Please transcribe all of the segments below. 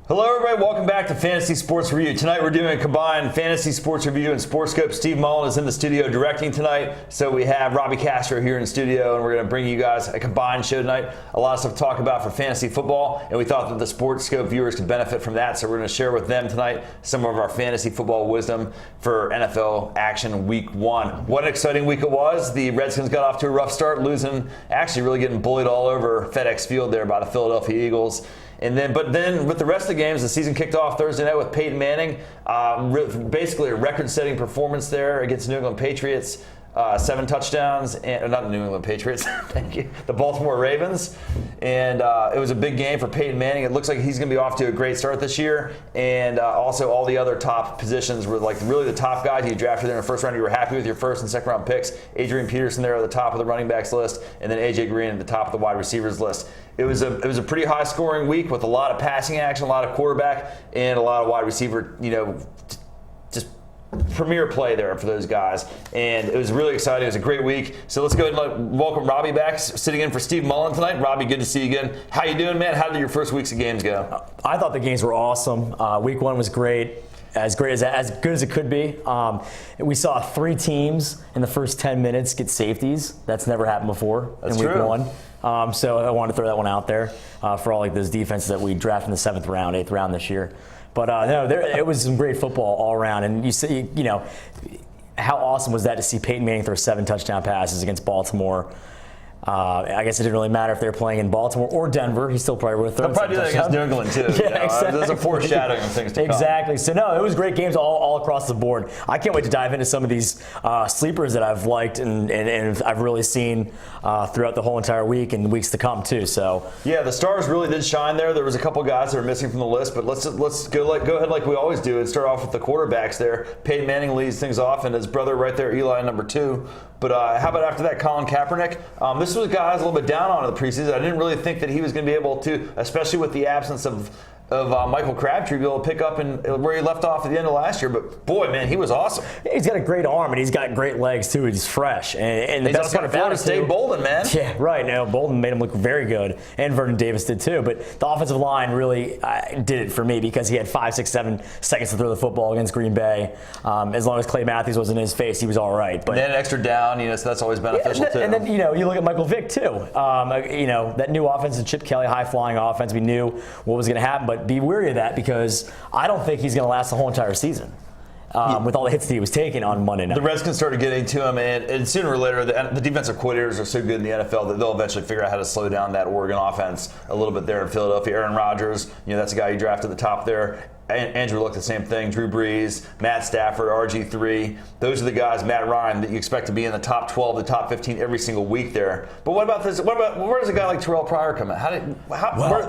Hello, everybody. Welcome back to Fantasy Sports Review. Tonight, we're doing a combined Fantasy Sports Review and SportsScope. Steve Mullen is in the studio directing tonight. So we have Robbie Castro here in studio, and we're going to bring you guys a combined show tonight. A lot of stuff to talk about for fantasy football, and we thought that the SportsScope viewers could benefit from that. So we're going to share with them tonight some of our fantasy football wisdom for NFL action week 1. What an exciting week it was. The Redskins got off to a rough start, losing, actually really getting bullied all over FedEx Field there by the Philadelphia Eagles. But then with the rest of the games, the season kicked off Thursday night with Peyton Manning. Basically a record-setting performance there against New England Patriots. 7 touchdowns, and not the New England Patriots, thank you, the Baltimore Ravens. And it was a big game for Peyton Manning. It looks like he's going to be off to a great start this year. And also all the other top positions were like really the top guys you drafted in the first round. You were happy with your first and second round picks. Adrian Peterson there at the top of the running backs list, and then A.J. Green at the top of the wide receivers list. It was a pretty high scoring week with a lot of passing action, a lot of quarterback, and a lot of wide receiver, just premier play there for those guys, and it was really exciting. It was a great week. So let's go ahead and welcome Robbie back, sitting in for Steve Mullen tonight. Robbie, good to see you again. How you doing, man? How did your first weeks of games go? I thought the games were awesome. Week 1 was great as good as it could be. We saw 3 teams in the first 10 minutes get safeties. That's never happened before in week 1. So I wanted to throw that one out there for all those defenses that we drafted in the 7th round, 8th round this year. But it was some great football all around. And you see, how awesome was that to see Peyton Manning throw 7 touchdown passes against Baltimore? I guess it didn't really matter if they were playing in Baltimore or Denver. He still probably would have thrown. They'll probably do that against New England too. Yeah, exactly. There's a foreshadowing of things to come. Exactly. So no, it was great games all across the board. I can't wait to dive into some of these sleepers that I've liked and I've really seen throughout the whole entire week and weeks to come too. So yeah, the stars really did shine there. There was a couple guys that were missing from the list, but let's go ahead like we always do and start off with the quarterbacks there. Peyton Manning leads things off, and his brother right there, Eli, number 2. But how about after that, Colin Kaepernick? This was a guy I was a little bit down on in the preseason. I didn't really think that he was going to be able to, especially with the absence of Michael Crabtree, be able to pick up where he left off at the end of last year. But boy, man, he was awesome. He's got a great arm and he's got great legs too. He's fresh, and the he's best part about Florida it State Bolden, man. Yeah, right. Now Bolden made him look very good, and Vernon Davis did too. But the offensive line really did it for me because he had 5, 6, 7 seconds to throw the football against Green Bay. As long as Clay Matthews wasn't in his face, he was all right. But and then an extra down, so that's always beneficial too. And then you look at Michael Vick too. That new offense, the Chip Kelly high flying offense. We knew what was going to happen, but be wary of that, because I don't think he's going to last the whole entire season with all the hits that he was taking on Monday night. The Redskins started getting to him, and sooner or later, the defensive coordinators are so good in the NFL that they'll eventually figure out how to slow down that Oregon offense a little bit there in Philadelphia. Aaron Rodgers, that's a guy you drafted at the top there. Andrew Luck, the same thing. Drew Brees, Matt Stafford, RG3. Those are the guys, Matt Ryan, that you expect to be in the top 12, the top 15 every single week there. But what about this? Where does a guy like Terrell Pryor come in?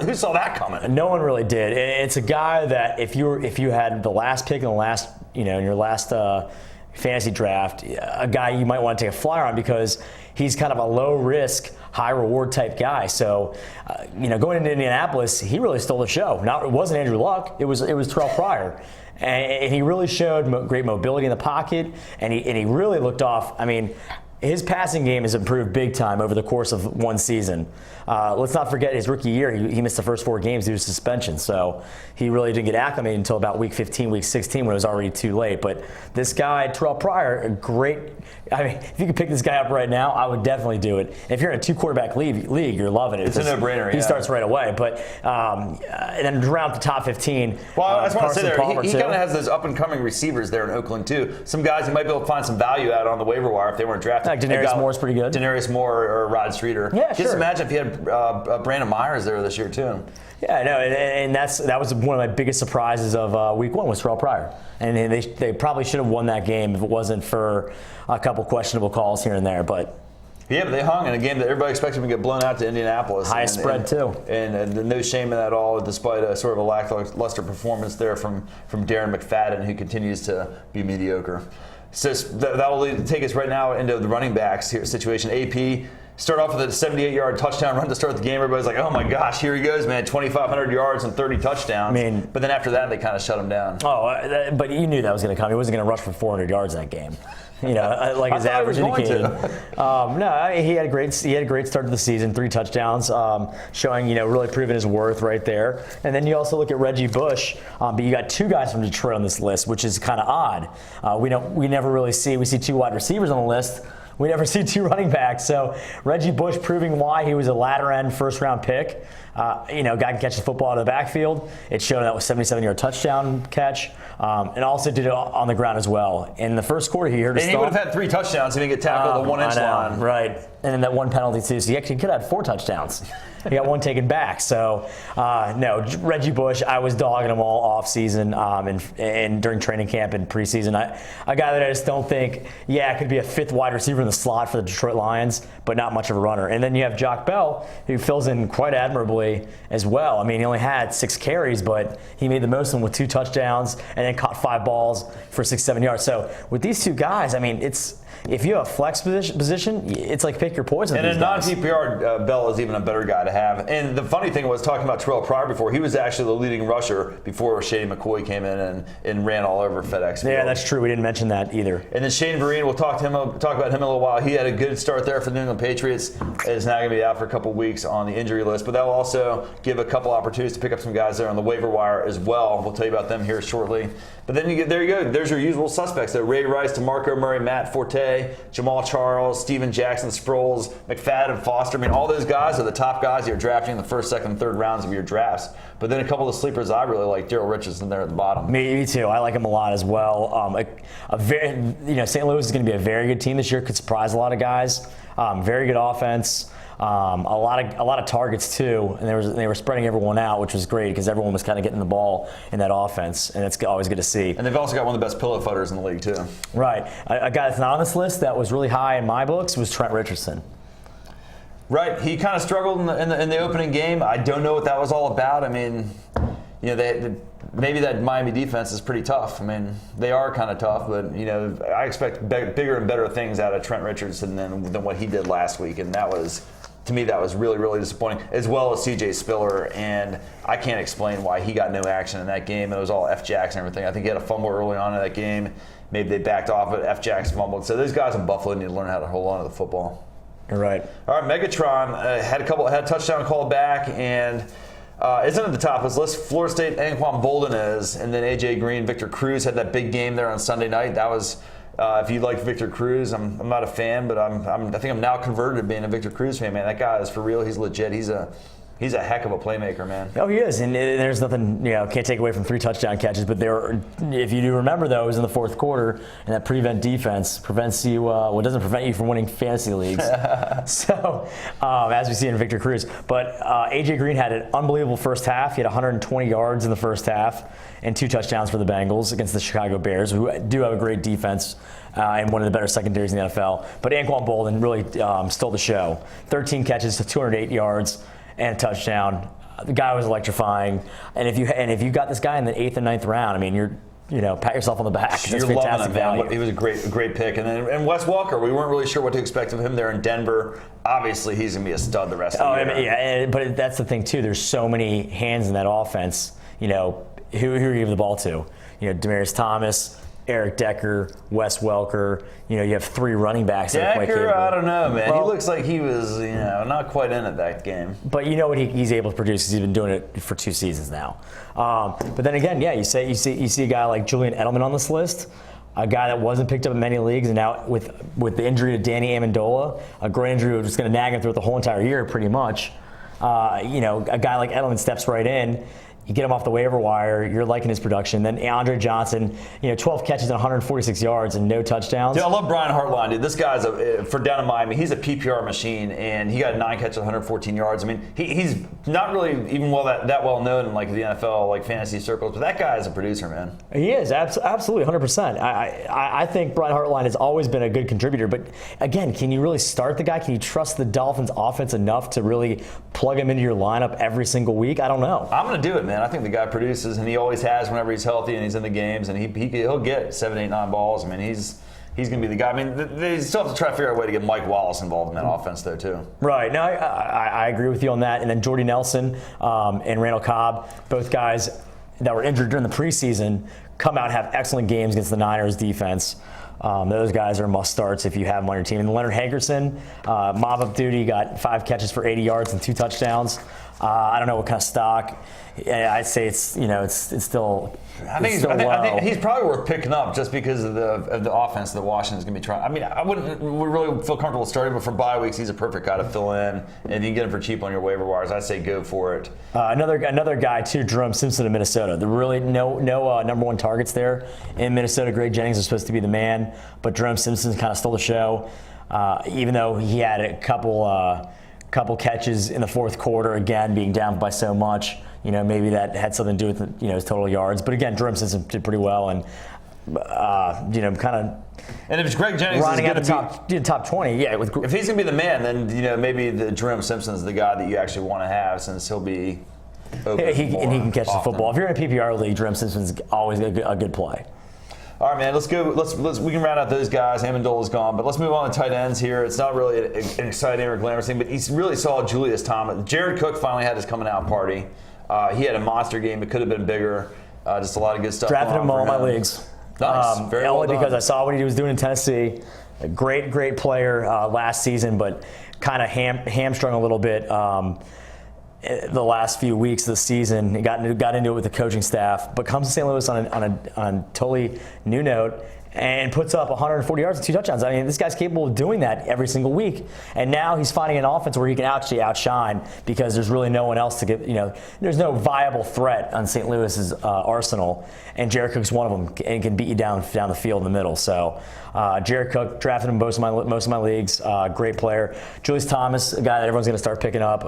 Who saw that coming? No one really did. It's a guy that if you had the last pick in the last, in your last fantasy draft, a guy you might want to take a flyer on because he's kind of a low risk, high reward type guy. So, going into Indianapolis, he really stole the show. It wasn't Andrew Luck. It was Terrell Pryor. And he really showed great mobility in the pocket, and he really looked off. I mean, his passing game has improved big time over the course of one season. Let's not forget his rookie year, he missed the first 4 games due to suspension. So he really didn't get acclimated until about week 15, week 16 when it was already too late. But this guy, Terrell Pryor, if you could pick this guy up right now, I would definitely do it. If you're in a 2-quarterback league, you're loving it. It's a no-brainer, He starts right away. But and then around the top 15. Well, I just want to say there, he kind of has those up-and-coming receivers there in Oakland, too. Some guys you might be able to find some value out on the waiver wire if they weren't drafted. Like Denarius Moore's pretty good. Denarius Moore or Rod Streeter. Yeah, Just imagine if you had Brandon Myers there this year, too. Yeah, I know, and that was one of my biggest surprises of week 1 was Terrell Pryor. And they probably should have won that game if it wasn't for a couple questionable calls here and there. But they hung in a game that everybody expected them to get blown out to Indianapolis. Highest spread, too. And no shame in that at all, despite a sort of a lackluster performance there from Darren McFadden, who continues to be mediocre. So that'll take us right now into the running backs situation. AP start off with a 78-yard touchdown run to start the game. Everybody's like, oh my gosh, here he goes, man, 2,500 yards and 30 touchdowns. But then after that, they kind of shut him down. But you knew that was going to come. He wasn't going to rush for 400 yards that game. like his thought he was average going indicated. No, he had a great start to the season, 3 touchdowns, showing really proving his worth right there. And then you also look at Reggie Bush, but you got 2 guys from Detroit on this list, which is kind of odd. We never really see 2 wide receivers on the list. We never see 2 running backs. So Reggie Bush proving why he was a latter end first round pick. Guy can catch the football out of the backfield. It showed that was 77-yard touchdown catch, and also did it on the ground as well. In the first quarter, he hurt his And he would have had 3 touchdowns if he didn't get tackled at the 1-inch line. Right. And then that 1 penalty too. So he actually could have had 4 touchdowns. He got 1 taken back. So no, Reggie Bush, I was dogging him all off season and during training camp and preseason. A guy that I just don't think, it could be a 5th wide receiver in the slot for the Detroit Lions, but not much of a runner. And then you have Jock Bell, who fills in quite admirably as well. I mean, he only had 6 carries, but he made the most of them with 2 touchdowns and then caught 5 balls for 6-7 yards. So with these 2 guys, I mean, if you have a flex position, it's like pick your poison. And in non-PPR, Bell is even a better guy to have. And the funny thing was, talking about Terrell Pryor before, he was actually the leading rusher before Shady McCoy came in and ran all over FedEx Field. Yeah, that's true. We didn't mention that either. And then Shane Vereen, we'll talk about him in a little while. He had a good start there for the New England Patriots. Is now going to be out for a couple weeks on the injury list, but that will also give a couple opportunities to pick up some guys there on the waiver wire as well. We'll tell you about them here shortly. But then there you go. There's your usual suspects. There, Ray Rice, DeMarco Murray, Matt Forte, Jamal Charles, Steven Jackson, Sproles, McFadden, Foster. I mean, all those guys are the top guys you're drafting in the first, second, third rounds of your drafts. But then a couple of the sleepers I really like, Daryl Richardson there at the bottom. Me too. I like him a lot as well. St. Louis is going to be a very good team this year. Could surprise a lot of guys. Very good offense. A lot of targets too, and they were spreading everyone out, which was great because everyone was kind of getting the ball in that offense, and it's always good to see. And they've also got one of the best pillow fighters in the league too. Right. A guy that's not on this list that was really high in my books was Trent Richardson. Right. He kind of struggled in the opening game. I don't know what that was all about. I mean, maybe that Miami defense is pretty tough. I mean, they are kind of tough, but I expect bigger and better things out of Trent Richardson than what he did last week, and that was. To me, that was really, really disappointing, as well as C.J. Spiller, and I can't explain why he got no action in that game. It was all F. Jackson and everything. I think he had a fumble early on in that game. Maybe they backed off, but F. Jackson fumbled. So those guys in Buffalo need to learn how to hold on to the football. You're right. All right, Megatron had a touchdown called back, and isn't at the top of his list. Florida State, Anquan Bolden is, and then A.J. Green, Victor Cruz had that big game there on Sunday night. That was. If you like Victor Cruz, I'm not a fan, but I think I'm now converted to being a Victor Cruz fan, man. That guy is for real. He's legit. He's a heck of a playmaker, man. Oh, he is, and there's nothing can't take away from 3 touchdown catches. But if you do remember, though, it was in the fourth quarter, and that prevent defense prevents you. Doesn't prevent you from winning fantasy leagues. So, as we see in Victor Cruz, but AJ Green had an unbelievable first half. He had 120 yards in the first half and 2 touchdowns for the Bengals against the Chicago Bears, who do have a great defense. And one of the better secondaries in the NFL. But Anquan Bolden really stole the show. 13 catches to 208 yards and a touchdown. The guy was electrifying. And if you got this guy in the 8th and 9th round, I mean, you're pat yourself on the back. That's You're fantastic loving him, man. value. He was a great pick. And Wes Welker, we weren't really sure what to expect of him there in Denver. Obviously, he's going to be a stud the rest of the year. But that's the thing too. There's so many hands in that offense. Who are you give the ball to? Demaryius Thomas, Eric Decker, Wes Welker. You have 3 running backs that are quite capable. I don't know, man. Well, he looks like he was, not quite in it that game. But you know what he's able to produce because he's been doing it for 2 seasons now. But then again, you see a guy like Julian Edelman on this list, a guy that wasn't picked up in many leagues, and now with the injury to Danny Amendola, a groin injury was just going to nag him throughout the whole entire year, pretty much. A guy like Edelman steps right in. You get him off the waiver wire, you're liking his production. Then Andre Johnson, 12 catches and 146 yards and no touchdowns. Dude, I love Brian Hartline, dude. This guy's for down in Miami. He's a PPR machine, and he got 9 catches, 114 yards. I mean, he's not really even that well known in the NFL fantasy circles, but that guy is a producer, man. He is absolutely 100%. I think Brian Hartline has always been a good contributor, but again, can you really start the guy? Can you trust the Dolphins' offense enough to really plug him into your lineup every single week? I don't know. I'm going to do it, man. I think the guy produces, and he always has whenever he's healthy and he's in the games, and he'll get 7, 8, 9 balls. I mean, he's going to be the guy. I mean, they still have to try to figure out a way to get Mike Wallace involved in that offense, though, too. Right. No, I agree with you on that. And then Jordy Nelson and Randall Cobb, both guys that were injured during the preseason come out and have excellent games against the Niners defense. Those guys are must starts if you have them on your team. And Leonard Hankerson, mob up duty, got 5 catches for 80 yards and 2 touchdowns. I don't know what kind of stock. I'd say it's still. I think he's probably worth picking up just because of the offense that Washington's going to be trying. I mean, I wouldn't really feel comfortable starting, but for bye weeks, he's a perfect guy to fill in, and you can get him for cheap on your waiver wires. I say go for it. Another guy too, Jerome Simpson of Minnesota. There really no number 1 targets there in Minnesota. Greg Jennings is supposed to be the man, but Jerome Simpson kind of stole the show, even though he had a couple catches in the fourth quarter, again being down by so much. Maybe that had something to do with his total yards. But again, Jerome Simpson did pretty well, and kind of. And if Greg Jennings running is out the top 20, yeah. If he's going to be the man, then maybe the Jerome Simpson's the guy that you actually want to have, since he'll be open and he can catch often. the football. If you're in a PPR league, Jerome Simpson's always a good play. All right, man. Let's go. We can round out those guys. Amendola's gone, but let's move on to tight ends here. It's not really an exciting or glamorous thing, but he's really saw Julius Thomas. Jared Cook finally had his coming out party. He had a monster game. It could have been bigger. Just a lot of good stuff. Drafted him all in my leagues. Nice. Very well only done. because I saw what he was doing in Tennessee. A great player last season, but kind of hamstrung a little bit the last few weeks of the season. He got into it with the coaching staff, but comes to St. Louis on a totally new note and puts up 140 yards and 2 touchdowns. I mean, this guy's capable of doing that every single week. And now he's finding an offense where he can actually outshine because there's really no one else to give, there's no viable threat on St. Louis's arsenal. And Jared Cook's one of them and can beat you down the field in the middle. So Jared Cook, drafted him most of my leagues. Great player. Julius Thomas, a guy that everyone's going to start picking up.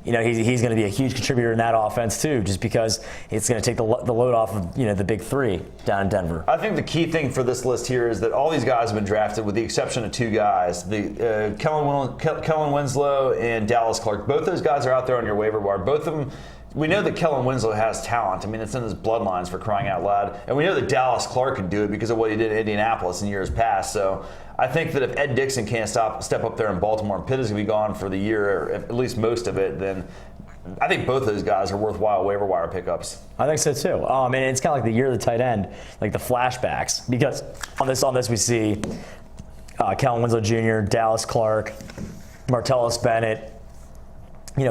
He's going to be a huge contributor in that offense too, just because it's going to take the load off of the big 3 down in Denver. I think the key thing for this list here is that all these guys have been drafted, with the exception of 2 guys, the Kellen Winslow and Dallas Clark. Both those guys are out there on your waiver wire. Both of them. We know that Kellen Winslow has talent. I mean, it's in his bloodlines, for crying out loud. And we know that Dallas Clark can do it because of what he did in Indianapolis in years past. So I think that if Ed Dixon can't step up there in Baltimore, and Pitt is going to be gone for the year, or at least most of it, then I think both those guys are worthwhile waiver wire pickups. I think so too. And it's kind of like the year of the tight end, like the flashbacks. Because on this we see Kellen Winslow Jr., Dallas Clark, Martellus Bennett,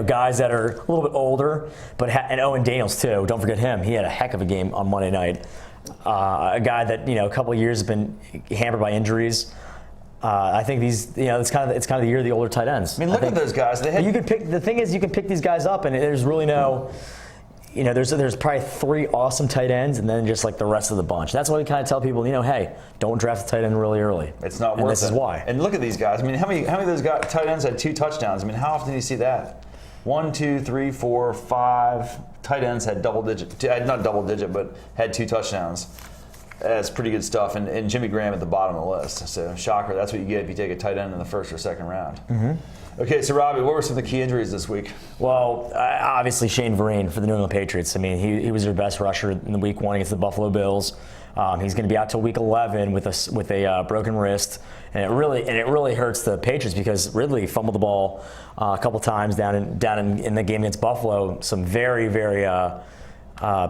guys that are a little bit older, and Owen Daniels too. Don't forget him. He had a heck of a game on Monday night. A guy that a couple of years has been hampered by injuries. I think these, it's kind of the year of the older tight ends. I mean, look at those guys. You could pick. The thing is, you can pick these guys up, and there's really no. There's probably 3 awesome tight ends, and then just like the rest of the bunch. That's why we kind of tell people, hey, don't draft a tight end really early. It's not worth it. This is why. And look at these guys. I mean, how many of those tight ends had 2 touchdowns? I mean, how often do you see that? 1, 2, 3, 4, 5 tight ends had not double digit, but had 2 touchdowns. That's pretty good stuff. And Jimmy Graham at the bottom of the list. So, shocker, that's what you get if you take a tight end in the first or second round. Mm-hmm. Okay, so Robbie, what were some of the key injuries this week? Well, obviously Shane Vereen for the New England Patriots. I mean, he was their best rusher in the week 1 against the Buffalo Bills. He's going to be out till week 11 with a broken wrist, and it really hurts the Patriots because Ridley fumbled the ball a couple times down in the game against Buffalo. Some very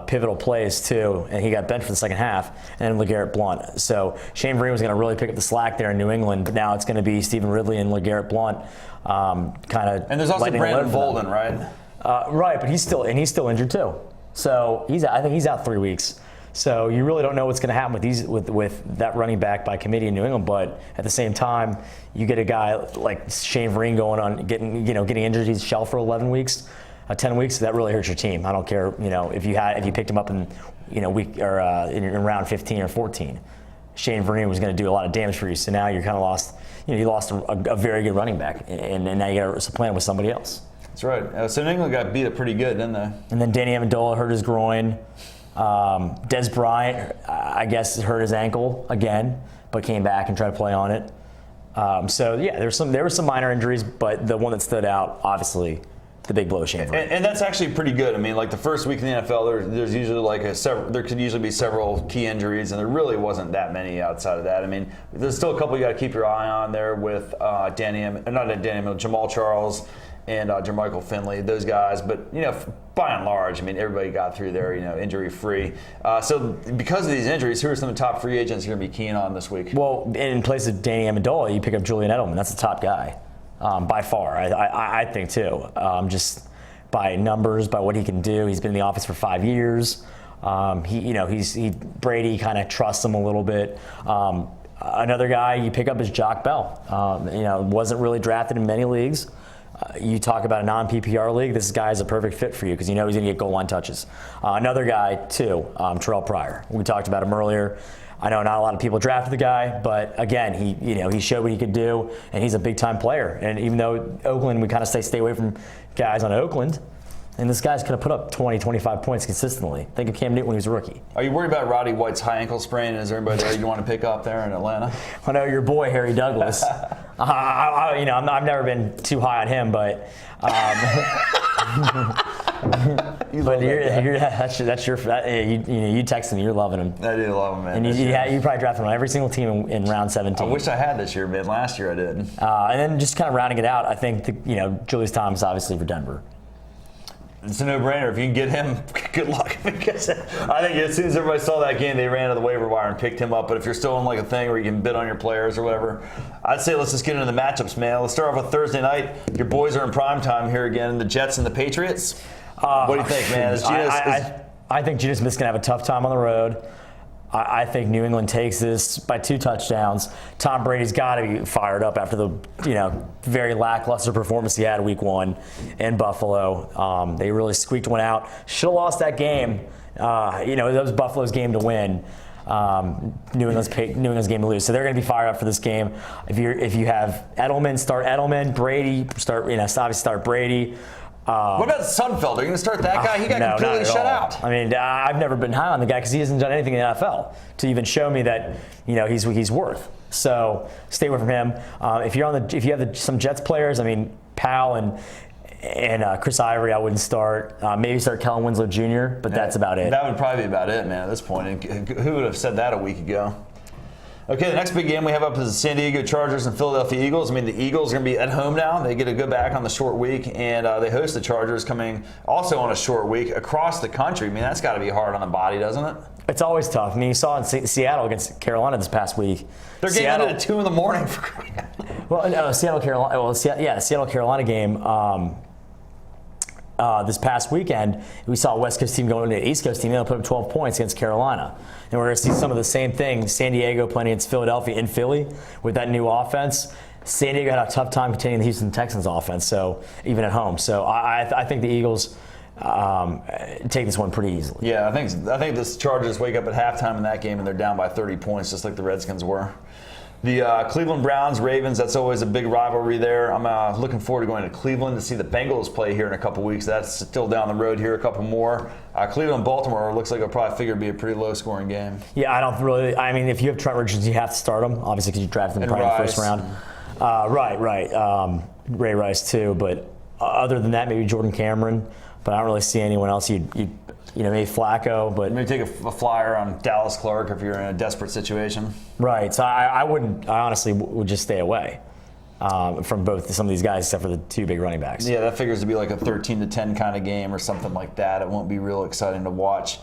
pivotal plays too, and he got benched for the second half. And then LeGarrette Blount. So Shane Vereen was going to really pick up the slack there in New England, but now it's going to be Stephen Ridley and LeGarrette Blount kind of. And there's also Brandon Bolden, right? Right, but he's still injured too. So I think he's out 3 weeks. So you really don't know what's going to happen with that running back by committee in New England. But at the same time, you get a guy like Shane Vereen going on getting injured. He's shelved for 11 weeks, 10 weeks. That really hurts your team. I don't care if you picked him up in week or in round 15 or 14. Shane Vereen was going to do a lot of damage for you. So now you're kind of lost. You lost a very good running back, and now you got to supplant with somebody else. That's right. So New England got beat up pretty good, didn't they? And then Danny Amendola hurt his groin. Des Bryant, I guess, hurt his ankle again, but came back and tried to play on it. So yeah, there were some minor injuries, but the one that stood out, obviously, the big blow, Shane Vereen. And that's actually pretty good. I mean, like the first week in the NFL, there's usually there could usually be several key injuries, and there really wasn't that many outside of that. I mean, there's still a couple you got to keep your eye on there with Jamal Charles and Jermichael Finley, those guys. But, by and large, I mean, everybody got through there, injury-free. So because of these injuries, who are some of the top free agents you're going to be keen on this week? Well, in place of Danny Amendola, you pick up Julian Edelman. That's the top guy, by far, I think, too. Just by numbers, by what he can do. He's been in the office for 5 years. Brady kind of trusts him a little bit. Another guy you pick up is Jock Bell. Wasn't really drafted in many leagues. You talk about a non-PPR league, this guy is a perfect fit for you because he's going to get goal line touches. Another guy, too, Terrell Pryor. We talked about him earlier. I know not a lot of people drafted the guy, but again, he showed what he could do, and he's a big-time player. And even though Oakland, we kind of stay away from guys on Oakland, and this guy's going to put up 20, 25 points consistently. Think of Cam Newton when he was a rookie. Are you worried about Roddy White's high ankle sprain? Is there anybody there you want to pick up there in Atlanta? I know your boy, Harry Douglas. I've never been too high on him, but you texted me. You're loving him. I do love him, man. And you probably drafted him on every single team in round 17. I wish I had this year, man. Last year I did. And then just kind of rounding it out, I think Julius Thomas obviously for Denver. It's a no-brainer. If you can get him, good luck. Because I think as soon as everybody saw that game, they ran to the waiver wire and picked him up. But if you're still in like a thing where you can bid on your players or whatever, I'd say let's just get into the matchups, man. Let's start off with Thursday night. Your boys are in prime time here again, the Jets and the Patriots. What do you think, man? I think Geno Smith's going to have a tough time on the road. I think New England takes this by 2 touchdowns. Tom Brady's got to be fired up after the very lackluster performance he had Week 1 in Buffalo. They really squeaked one out. Should have lost that game. That was Buffalo's game to win. New England's game to lose. So they're going to be fired up for this game. If you have Edelman, start Edelman. Brady, start Brady. What about Sudfeld? Are you going to start that guy? He got completely shut out. I mean, I've never been high on the guy because he hasn't done anything in the NFL to even show me that he's worth. So stay away from him. If you have some Jets players, I mean, Powell and Chris Ivory, I wouldn't start. Maybe start Kellen Winslow Jr., but that's about it. That would probably be about it, man. At this point, and who would have said that a week ago? Okay, the next big game we have up is the San Diego Chargers and Philadelphia Eagles. I mean, the Eagles are going to be at home now. They get to go back on the short week, and they host the Chargers coming also on a short week across the country. I mean, that's got to be hard on the body, doesn't it? It's always tough. I mean, you saw in Seattle against Carolina this past week. They're getting ended at 2 in the morning. Well, no, the Seattle-Carolina game this past weekend, we saw a West Coast team going into the East Coast team. They'll put up 12 points against Carolina. And we're going to see some of the same things. San Diego playing against Philadelphia in Philly with that new offense. San Diego had a tough time containing the Houston Texans offense, so even at home. So I think the Eagles take this one pretty easily. Yeah, I think this Chargers wake up at halftime in that game and they're down by 30 points, just like the Redskins were. The Cleveland Browns, Ravens, that's always a big rivalry there. I'm looking forward to going to Cleveland to see the Bengals play here in a couple weeks. That's still down the road here, a couple more. Cleveland, Baltimore looks like it'll probably figure to be a pretty low-scoring game. Yeah, I mean, if you have Trent Richardson, you have to start him, obviously, because you drafted him probably in the first round. Right. Ray Rice, too. But other than that, maybe Jordan Cameron. But I don't really see anyone else maybe Flacco, but maybe take a flyer on Dallas Clark if you're in a desperate situation. Right. So I honestly would just stay away from some of these guys, except for the 2 big running backs. Yeah, that figures to be like a 13-10 kind of game or something like that. It won't be real exciting to watch.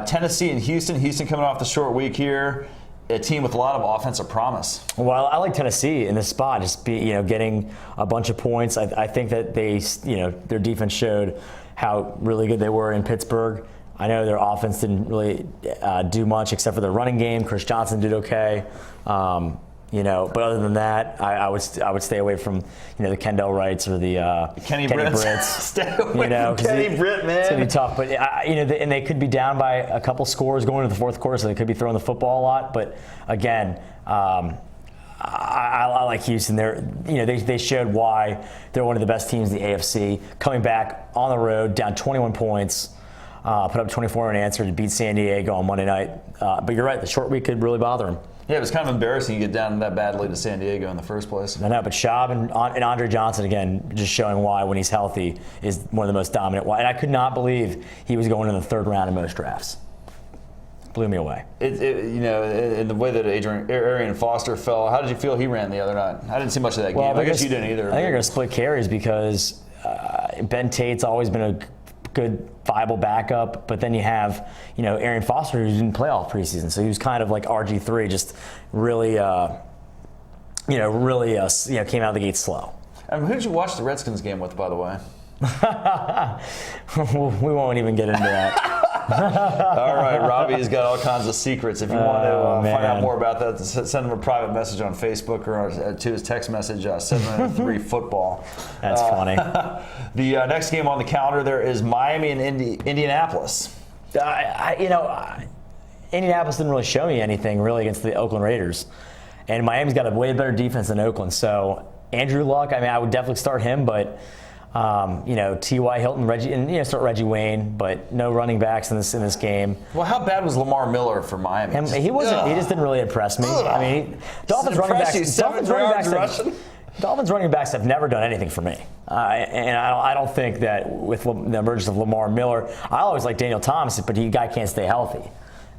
Tennessee and Houston. Houston coming off the short week here. A team with a lot of offensive promise. Well, I like Tennessee in this spot, just getting a bunch of points. I think that their defense showed how really good they were in Pittsburgh. I know their offense didn't really do much except for their running game. Chris Johnson did okay. But other than that, I would stay away from the Kendall Wrights or the Kenny Britts. Stay away from Kenny Britt, man. It's gonna be tough, but and they could be down by a couple scores going into the fourth quarter, so they could be throwing the football a lot. But again, I like Houston. They showed why they're one of the best teams in the AFC, coming back on the road, down 21 points. Put up 24 unanswered to beat San Diego on Monday night. But you're right, the short week could really bother them. Yeah, it was kind of embarrassing you get down that badly to San Diego in the first place. I know, but Schaub and Andre Johnson, again, just showing why when he's healthy is one of the most dominant. And I could not believe he was going in the 3rd round in most drafts. Blew me away. In the way that Arian Foster fell, how did you feel he ran the other night? I didn't see much of that game. I guess you didn't either. I think they're going to split carries because Ben Tate's always been a good, viable backup, but then you have, Arian Foster, who didn't play all preseason, so he was kind of like RG3, just really, came out of the gate slow. And who did you watch the Redskins game with, by the way? We won't even get into that. All right, Robbie's got all kinds of secrets. If you want to find out more about that, send him a private message on Facebook or to his text message, 793 football. That's funny. The next game on the calendar there is Miami and Indianapolis. Indianapolis didn't really show me anything really against the Oakland Raiders, and Miami's got a way better defense than Oakland. So Andrew Luck, I would definitely start him, but. T.Y. Hilton, start Reggie Wayne, but no running backs in this game. Well, how bad was Lamar Miller for Miami? And he wasn't. He just didn't really impress me. Dolphins running backs have never done anything for me, and I don't think that with the emergence of Lamar Miller, I always like Daniel Thomas, but the guy can't stay healthy.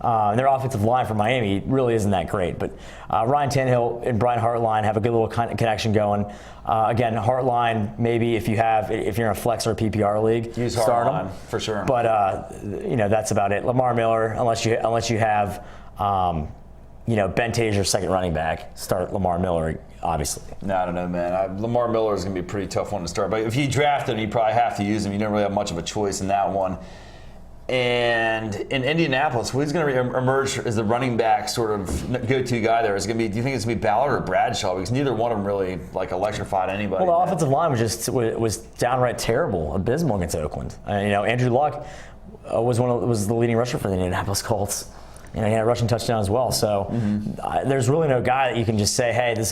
Their offensive line for Miami really isn't that great. But Ryan Tannehill and Brian Hartline have a good little connection going. Again, Hartline, maybe if you're in a flex or a PPR league, use start Hartline him for sure. But that's about it. Lamar Miller, unless you have Ben Taser, second running back, start Lamar Miller. Obviously. No, I don't know, man. Lamar Miller is going to be a pretty tough one to start. But if you draft him, you probably have to use him. You don't really have much of a choice in that one. And in Indianapolis, who's going to emerge as the running back sort of go-to guy there? Is it going to be? Do you think it's going to be Ballard or Bradshaw? Because neither one of them really electrified anybody. Well, the offensive line was downright terrible, abysmal against Oakland. Andrew Luck was the leading rusher for the Indianapolis Colts. He had a rushing touchdown as well. So there's really no guy that you can just say, hey, this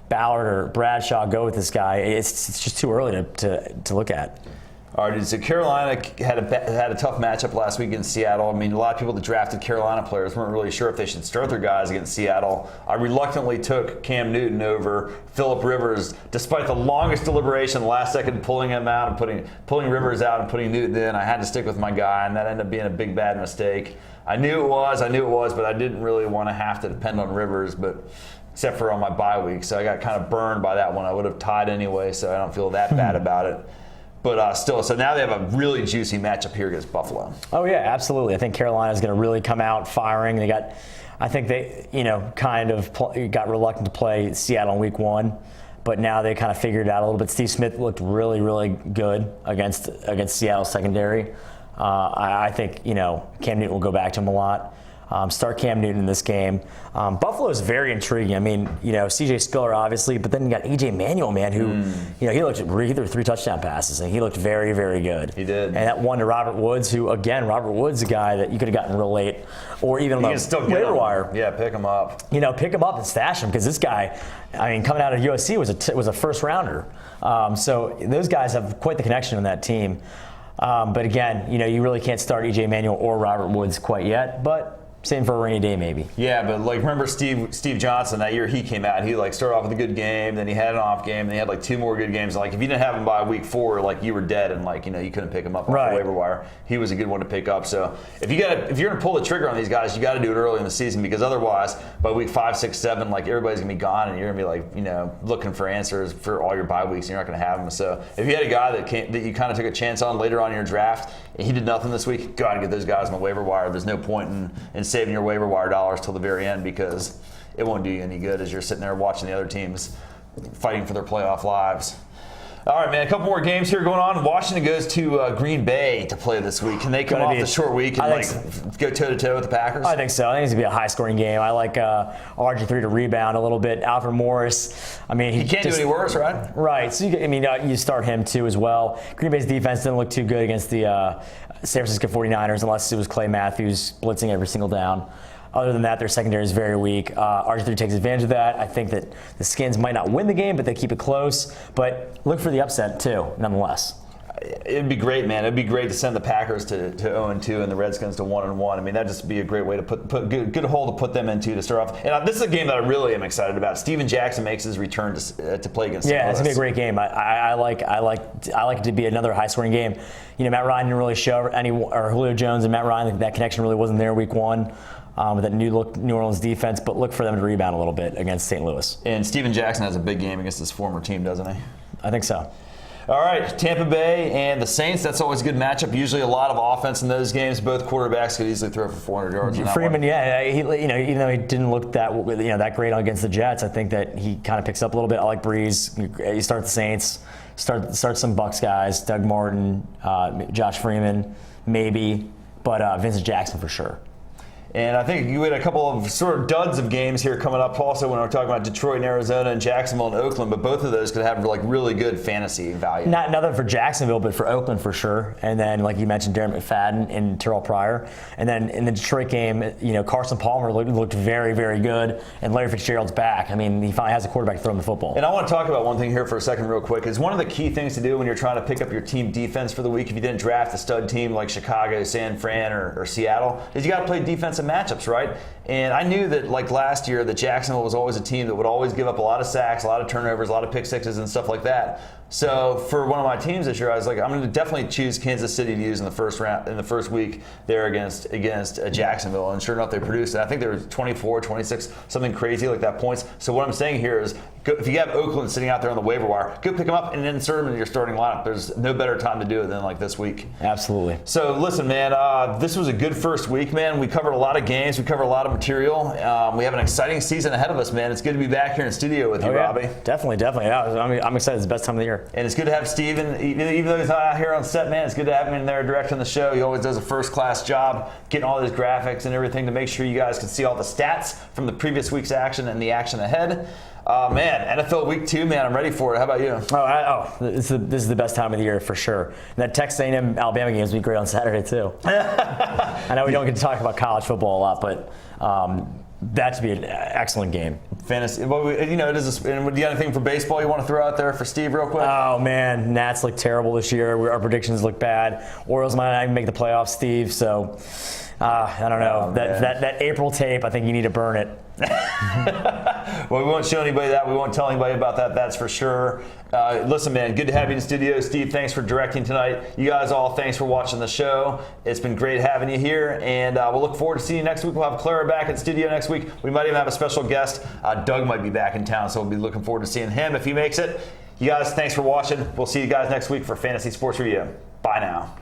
Ballard or Bradshaw, go with this guy. It's just too early to look at. All right, so Carolina had a tough matchup last week against Seattle. I mean, a lot of people that drafted Carolina players weren't really sure if they should start their guys against Seattle. I reluctantly took Cam Newton over Phillip Rivers, despite the longest deliberation, last second pulling him out and pulling Rivers out and putting Newton in. I had to stick with my guy, and that ended up being a big bad mistake. I knew it was, but I didn't really want to have to depend on Rivers, except for on my bye week. So I got kind of burned by that one. I would have tied anyway, so I don't feel that bad about it. But still, so now they have a really juicy matchup here against Buffalo. Oh, yeah, absolutely. I think Carolina's going to really come out firing. I think they, got reluctant to play Seattle in week 1, but now they kind of figured it out a little bit. Steve Smith looked really, really good against Seattle's secondary. I think, Cam Newton will go back to him a lot. Start Cam Newton in this game. Buffalo is very intriguing. I mean, C.J. Spiller obviously, but then you got E.J. Manuel, man, who, he threw 3 touchdown passes, and he looked very, very good. He did. And that one to Robert Woods, who, again, Robert Woods, a guy that you could have gotten real late, or even on the waiver wire. Yeah, pick him up. Pick him up and stash him, because this guy, coming out of USC was a first rounder. So those guys have quite the connection in that team. But again, you really can't start E.J. Manuel or Robert Woods quite yet, but same for a rainy day, maybe. Yeah, but remember Steve Johnson, that year he came out, he started off with a good game, then he had an off game, and he had 2 more good games. If you didn't have him by week 4, you were dead, and you couldn't pick him up off the waiver wire. He was a good one to pick up. So if you're going to pull the trigger on these guys, you got to do it early in the season, because otherwise by week 5, 6, 7, everybody's going to be gone, and you're going to be looking for answers for all your bye weeks, and you're not going to have them. So if you had a guy that you kind of took a chance on later on in your draft, and he did nothing this week, go out and get those guys on the waiver wire. There's no point in saving your waiver wire dollars till the very end, because it won't do you any good as you're sitting there watching the other teams fighting for their playoff lives. All right, man, a couple more games here going on. Washington goes to Green Bay to play this week. Can they come off the short week and go toe-to-toe with the Packers? I think so. I think it's going to be a high-scoring game. I like RG3 to rebound a little bit. Alfred Morris, he can't do any worse, right? Right. So, you start him, too, as well. Green Bay's defense didn't look too good against the San Francisco 49ers, unless it was Clay Matthews blitzing every single down. Other than that, their secondary is very weak. RG3 takes advantage of that. I think that the Skins might not win the game, but they keep it close. But look for the upset, too, nonetheless. It'd be great, man. It'd be great to send the Packers to 0-2 and the Redskins to 1-1. That'd just be a great way to put good hole to put them into to start off. And this is a game that I really am excited about. Steven Jackson makes his return to play against. Yeah, it's gonna be a great game. I like it to be another high-scoring game. Matt Ryan didn't really show or Julio Jones and Matt Ryan, that connection really wasn't there week 1. With that New Orleans defense, but look for them to rebound a little bit against St. Louis. And Steven Jackson has a big game against his former team, doesn't he? I think so. All right, Tampa Bay and the Saints. That's always a good matchup. Usually a lot of offense in those games. Both quarterbacks could easily throw for 400 yards. Freeman, yeah, even though he didn't look that great against the Jets, I think that he kind of picks up a little bit. I like Breeze. You start the Saints, start some Bucks guys, Doug Martin, Josh Freeman, maybe, but Vincent Jackson for sure. And I think you had a couple of sort of duds of games here coming up also when we're talking about Detroit and Arizona and Jacksonville and Oakland, but both of those could have like really good fantasy value. Nothing for Jacksonville, but for Oakland for sure. And then, like you mentioned, Darren McFadden and Terrell Pryor. And then in the Detroit game, Carson Palmer looked very, very good, and Larry Fitzgerald's back. I mean, he finally has a quarterback to throw him the football. And I want to talk about one thing here for a second real quick. Is one of the key things to do when you're trying to pick up your team defense for the week if you didn't draft a stud team like Chicago, San Fran, or Seattle, is you got to play defensive matchups, right? And I knew that like last year that Jacksonville was always a team that would always give up a lot of sacks, a lot of turnovers, a lot of pick sixes and stuff like that. So for one of my teams this year, I was like, I'm going to definitely choose Kansas City to use in the first round, in the first week there against Jacksonville. And sure enough, they produced it. I think they were 24, 26, something crazy like that points. So what I'm saying here is, if you have Oakland sitting out there on the waiver wire, go pick them up and insert them in your starting lineup. There's no better time to do it than like this week. Absolutely. So listen, man, this was a good first week, man. We covered a lot of games. We covered a lot of material. We have an exciting season ahead of us, man. It's good to be back here in studio with you, Robbie. Definitely. Yeah, I'm excited. It's the best time of the year. And it's good to have Steven, even though he's not out here on set, man, it's good to have him in there directing the show. He always does a first-class job getting all these graphics and everything to make sure you guys can see all the stats from the previous week's action and the action ahead. Man, NFL Week 2, man, I'm ready for it. How about you? This is the best time of the year for sure. And that Texas A&M Alabama game is going to be great on Saturday, too. I know we don't get to talk about college football a lot, but that should be an excellent game. Fantasy. Well, it is. Do you have anything for baseball you want to throw out there for Steve real quick? Oh, man, Nats look terrible this year. Our predictions look bad. Orioles might not even make the playoffs, Steve, so I don't know. That April tape, I think you need to burn it. Well, we won't show anybody that. We won't tell anybody about that. That's for sure. Listen, man, good to have you in the studio. Steve, thanks for directing tonight. You guys all, thanks for watching the show. It's been great having you here, and we'll look forward to seeing you next week. We'll have Clara back in studio next week. We might even have a special guest. Doug might be back in town, so we'll be looking forward to seeing him if he makes it. You guys, thanks for watching. We'll see you guys next week for Fantasy Sports Review. Bye now.